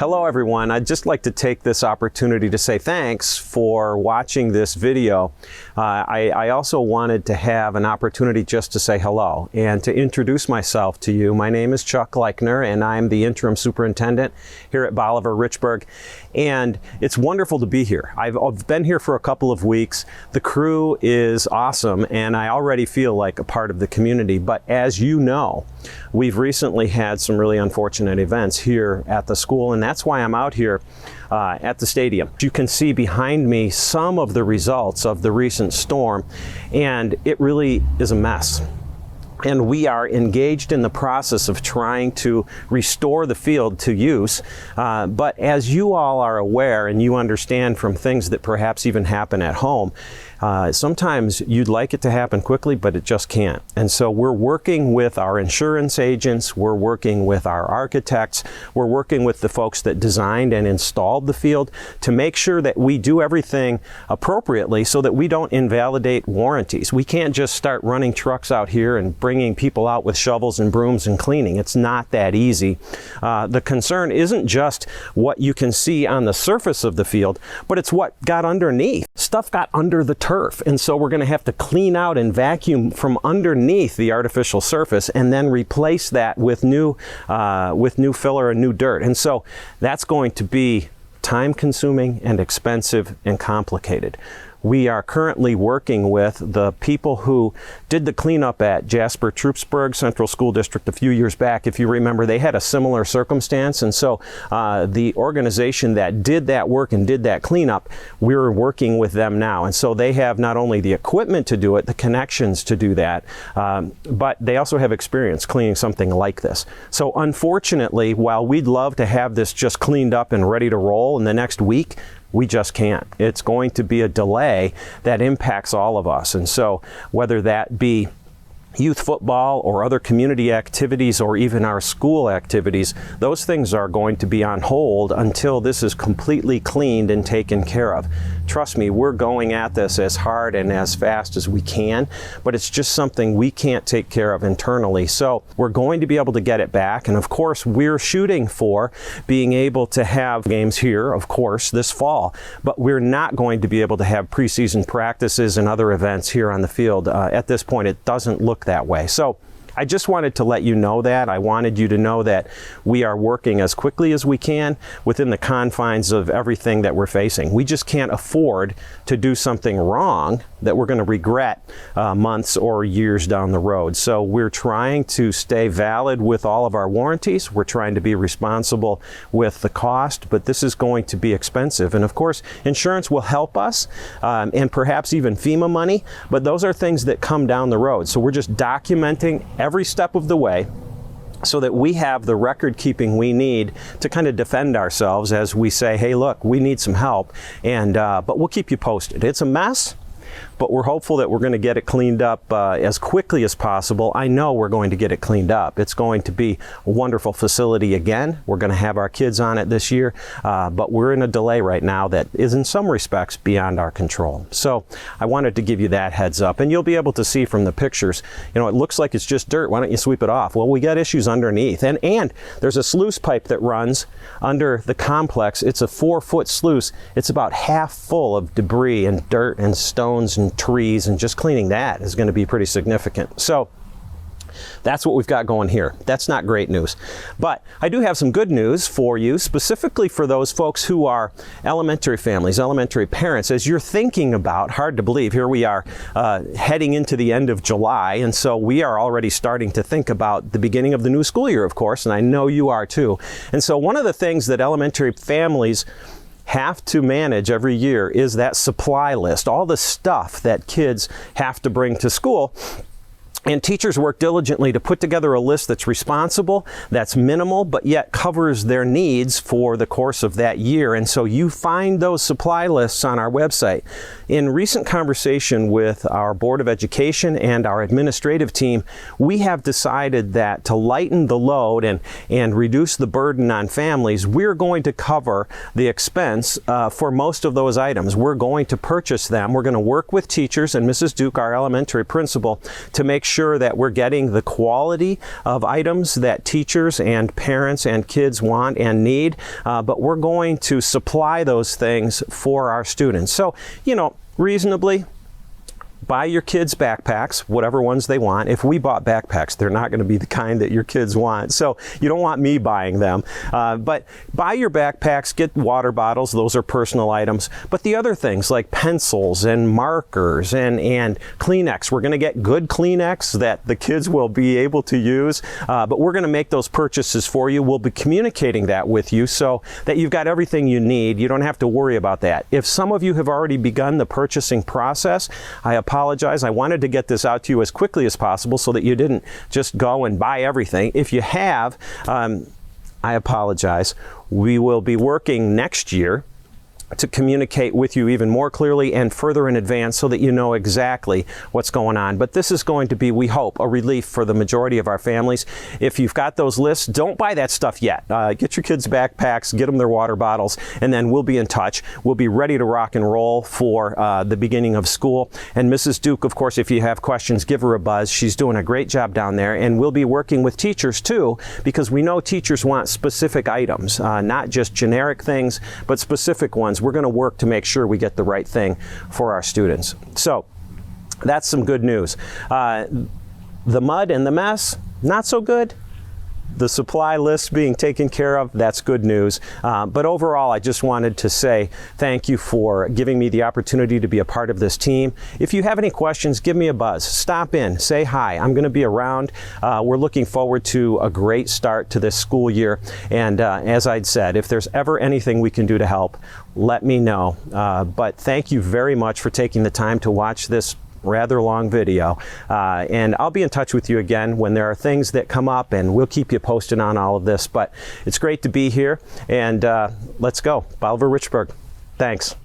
Hello everyone. I'd just like to take this opportunity to say thanks for watching this video. I also wanted to have an opportunity just to say hello and to introduce myself to you. My name is Chuck Leichner and I'm the interim superintendent here at Bolivar-Richburg, and it's wonderful to be here. I've been here for a couple of weeks. The crew is awesome and I already feel like a part of the community, but as you know, we've recently had some really unfortunate events here at the school, and that's why I'm out here at the stadium. You can see behind me some of the results of the recent storm, and it really is a mess. And we are engaged in the process of trying to restore the field to use. But as you all are aware and you understand from things that perhaps even happen at home, sometimes you'd like it to happen quickly, but it just can't. And so we're working with our insurance agents, we're working with our architects, we're working with the folks that designed and installed the field to make sure that we do everything appropriately so that we don't invalidate warranties. We can't just start running trucks out here and bringing people out with shovels and brooms and cleaning. It's not that easy. The concern isn't just what you can see on the surface of the field, but it's what got underneath. Stuff got under the turf, and so we're going to have to clean out and vacuum from underneath the artificial surface and then replace that with new filler and new dirt. And so that's going to be time-consuming and expensive and complicated. We are currently working with the people who did the cleanup at Bolivar-Richburg Central School District a few years back. If you remember, they had a similar circumstance, and so the organization that did that work and did that cleanup, we're working with them now. And so they have not only the equipment to do it, the connections to do that, but they also have experience cleaning something like this. So unfortunately, while we'd love to have this just cleaned up and ready to roll in the next week, we just can't. It's going to be a delay that impacts all of us. And so whether that be youth football or other community activities or even our school activities, those things are going to be on hold until this is completely cleaned and taken care of. Trust me, we're going at this as hard and as fast as we can, but it's just something we can't take care of internally. So we're going to be able to get it back. And of course, we're shooting for being able to have games here, of course, this fall, but we're not going to be able to have preseason practices and other events here on the field. At this point, it doesn't look that way. So I just wanted to let you know that. I wanted you to know that we are working as quickly as we can within the confines of everything that we're facing. We just can't afford to do something wrong that we're going to regret months or years down the road. So we're trying to stay valid with all of our warranties. We're trying to be responsible with the cost, but this is going to be expensive. And of course, insurance will help us and perhaps even FEMA money, but those are things that come down the road. So we're just documenting every step of the way so that we have the record keeping we need to kind of defend ourselves as we say, hey, look, we need some help, and but we'll keep you posted. It's a mess, but we're hopeful that we're going to get it cleaned up as quickly as possible. I know we're going to get it cleaned up. It's going to be a wonderful facility again. We're going to have our kids on it this year, but we're in a delay right now that is in some respects beyond our control. So I wanted to give you that heads up, and you'll be able to see from the pictures, you know, it looks like it's just dirt. Why don't you sweep it off? Well, we got issues underneath, and there's a sluice pipe that runs under the complex. It's a 4-foot sluice. It's about half full of debris and dirt and stones and trees, and just cleaning that is going to be pretty significant. So that's what we've got going here. That's not great news. But I do have some good news for you, specifically for those folks who are elementary families, elementary parents. As you're thinking about, hard to believe, here we are heading into the end of July, and so we are already starting to think about the beginning of the new school year, of course, and I know you are too. And so one of the things that elementary families have to manage every year is that supply list, all the stuff that kids have to bring to school. And teachers work diligently to put together a list that's responsible, that's minimal, but yet covers their needs for the course of that year. And so you find those supply lists on our website. In recent conversation with our Board of Education and our administrative team, we have decided that to lighten the load and reduce the burden on families, we're going to cover the expense for most of those items. We're going to purchase them. We're going to work with teachers and Mrs. Duke, our elementary principal, to make sure that we're getting the quality of items that teachers and parents and kids want and need, but we're going to supply those things for our students. So, you know, reasonably, buy your kids backpacks, whatever ones they want. If we bought backpacks, they're not going to be the kind that your kids want. So you don't want me buying them. But buy your backpacks, get water bottles. Those are personal items. But the other things like pencils and markers and Kleenex, we're going to get good Kleenex that the kids will be able to use. But we're going to make those purchases for you. We'll be communicating that with you so that you've got everything you need. You don't have to worry about that. If some of you have already begun the purchasing process, I apologize. I wanted to get this out to you as quickly as possible so that you didn't just go and buy everything. If you have, I apologize. We will be working next year to communicate with you even more clearly and further in advance so that you know exactly what's going on. But this is going to be, we hope, a relief for the majority of our families. If you've got those lists, don't buy that stuff yet. Get your kids backpacks, get them their water bottles, and then we'll be in touch. We'll be ready to rock and roll for the beginning of school. And Mrs. Duke, of course, if you have questions, give her a buzz. She's doing a great job down there. And we'll be working with teachers too, because we know teachers want specific items, not just generic things, but specific ones. We're going to work to make sure we get the right thing for our students. So that's some good news. The mud and the mess, not so good. The supply list being taken care of, that's good news. But overall, I just wanted to say thank you for giving me the opportunity to be a part of this team. If you have any questions, give me a buzz. Stop in, say hi. I'm going to be around. We're looking forward to a great start to this school year. And as I'd said, if there's ever anything we can do to help, let me know. But thank you very much for taking the time to watch this rather long video, and I'll be in touch with you again when there are things that come up, and we'll keep you posted on all of this. But it's great to be here, and let's go. Bolivar-Richburg. Thanks.